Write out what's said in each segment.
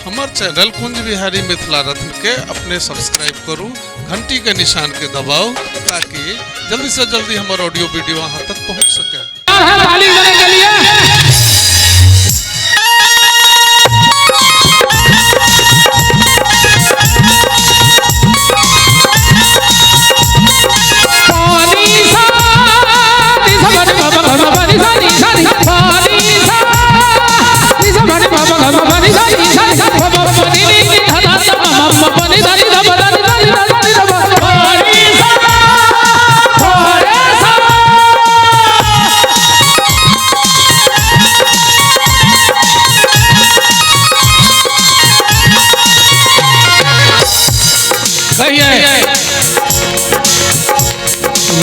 हमार चैनल कुंज बिहारी मिथिला रत्न के अपने सब्सक्राइब करूँ, घंटी के निशान के दबाओ ताकि जल्दी से जल्दी हमारा ऑडियो वीडियो वहाँ तक पहुँच सके।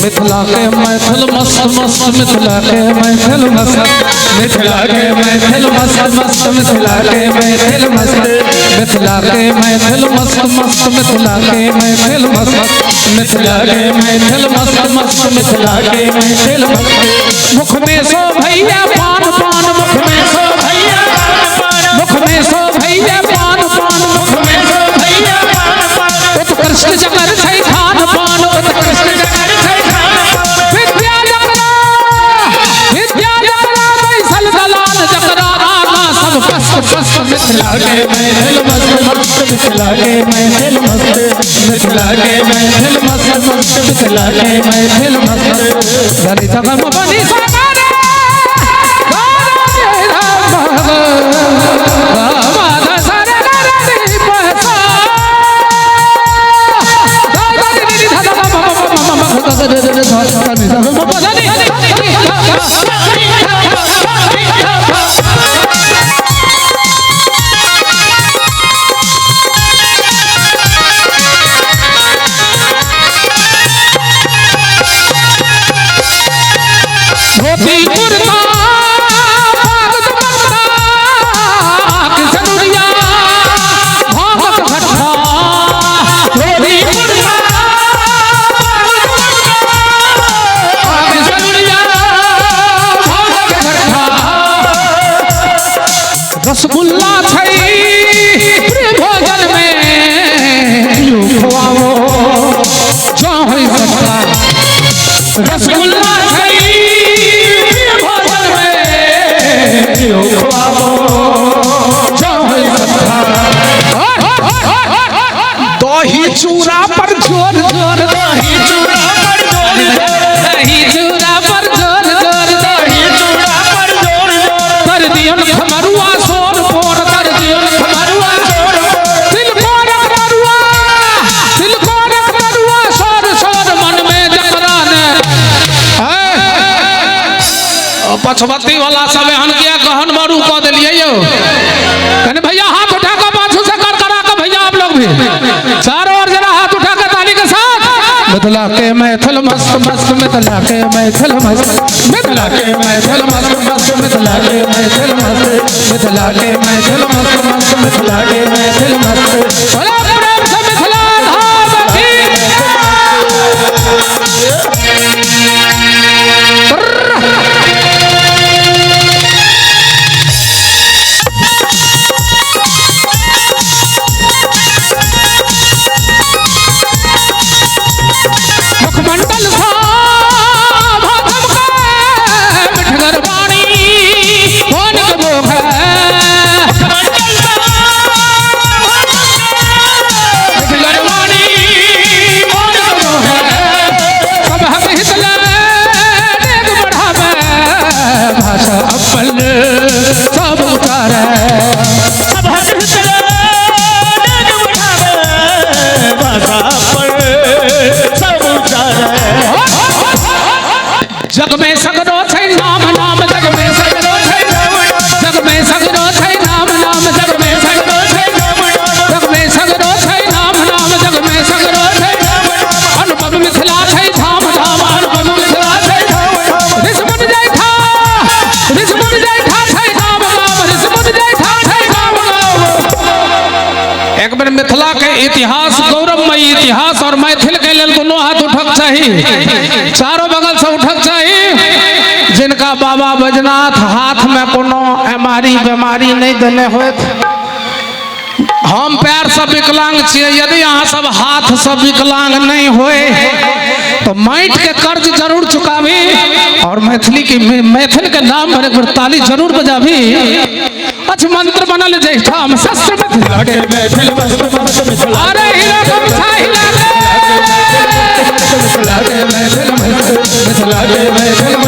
मिथिला के महफिल मस्त मस्त, मिथिला के महफिल मस्त, मिथिला के महफिल मस्त मस्त, मिथिला के महफिल मस्त, मिथिला के महफिल मस्त मस्त, मिथिला के महफिल मस्त, मिथिला के महफिल मस्त मस्त, मिथिला के महफिल मस्त। मुख में सो भैया पान पान, मुख में सो भैया पान, मुख में सो भैया पान पान, मुख में सो भैया पान पान। उत्कृष्ट जगर छै खान पान, उत्कृष्ट जगर मिथिला के महफिल मस्त मस्त, मिथिला के महफिल मस्त, मिथिला के महफिल मस्त मस्त, मिथिला के महफिल मस्त। धनी सगम बनी सगारे माधा सारे गरे पहसा रसगुल्ला छै भोजन में यू खुआओ जो है सकता। रसगुल्ला छै भोजन में यू खुआओ जो है सकता। दही चूड़ा पर जोर जोर, दही चूड़ा पर जोर, दही चूड़ा पर जोर जोर, दही चूड़ा पर जोर जोर। कर दियो खमरुआ पछवती वाला सब हम किया गहन मारू कह दिलिए यो। कहने भैया हाथ उठा कर पाछू से कर करा कर भैया आप लोग भी चारों ओर जरा हाथ उठा कर ताली के साथ। मिथिला के महफिल मस्त मस्त, मिथिला के महफिल मस्त, मिथिला के महफिल मस्त मस्त, मिथिला के महफिल मस्त, मिथिला के महफिल मस्त मस्त, मिथिला के महफिल मस्त। बोलो प्रेम से मिथिला धाम की। जग में सगरो छै नाम नाम, जग में सगरो छै नाम नाम, जग में सगरो छै नाम नाम, जग में सगरो छै नाम नाम, जग में सगरो छै नाम नाम, जग में सगरो छै नाम नाम। अनुभव मिथिला छै धाम धाम, अनुभव मिथिला छै धाम धाम। ऋषमुन जैठा, ऋषमुन जैठा छै नाम नाम, ऋषमुन जैठा छै नाम नाम। एक बार मिथिला के इतिहास, गौरवमयी इतिहास और मैथिल के लेल दोनों हाथ उठक चाहिए, चारों बगल से उठक चाहिए। जिनका बाबा बैजनाथ हाथ में कोनो एमारी बीमारी नहीं देने हुए, सब विकलांग छियै, यदि अहाँ सब हाथ सब विकलांग नहीं होए तो माइट के कर्ज जरूर चुकावी और मैथिल के नाम पर एक बार ताली जरूर बजावी। अच्छा मंत्र बनल ज्येष्ठा हम शस्त्र मिथिला के मैथिल अरे हिला को मिठा हिला मिथिला के मैथिल